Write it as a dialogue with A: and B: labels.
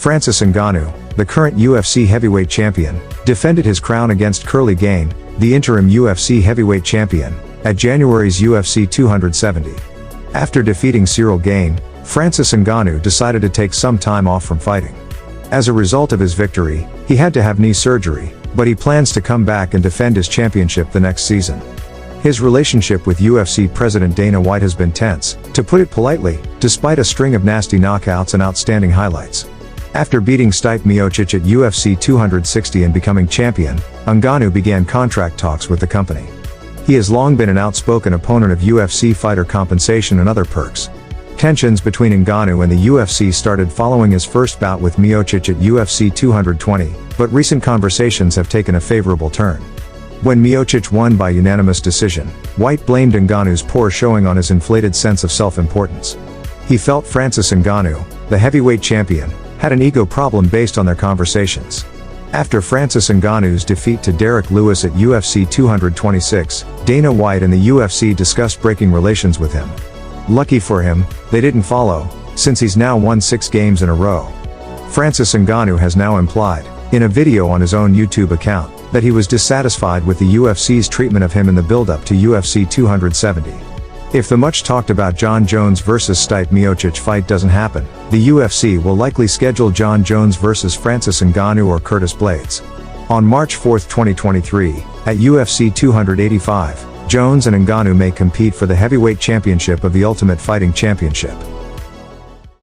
A: Francis Ngannou, the current UFC heavyweight champion, defended his crown against Curly Gane, the interim UFC heavyweight champion, at January's UFC 270. After defeating Cyril Gane, Francis Ngannou decided to take some time off from fighting. As a result of his victory, he had to have knee surgery, but he plans to come back and defend his championship the next season. His relationship with UFC President Dana White has been tense, to put it politely, despite a string of nasty knockouts and outstanding highlights. After beating Stipe Miocic at UFC 260 and becoming champion, Ngannou began contract talks with the company. He has long been an outspoken opponent of UFC fighter compensation and other perks. Tensions between Ngannou and the UFC started following his first bout with Miocic at UFC 220, but recent conversations have taken a favorable turn. When Miocic won by unanimous decision, White blamed Ngannou's poor showing on his inflated sense of self-importance. He felt Francis Ngannou, the heavyweight champion, had an ego problem based on their conversations. After Francis Ngannou's defeat to Derrick Lewis at UFC 226, Dana White and the UFC discussed breaking relations with him. Lucky for him, they didn't follow, since he's now won 6 games in a row. Francis Ngannou has now implied, in a video on his own YouTube account, that he was dissatisfied with the UFC's treatment of him in the build-up to UFC 270. If the much talked about Jon Jones vs Stipe Miocic fight doesn't happen, the UFC will likely schedule Jon Jones vs Francis Ngannou or Curtis Blaydes. On March 4, 2023, at UFC 285, Jones and Ngannou may compete for the heavyweight championship of the Ultimate Fighting Championship.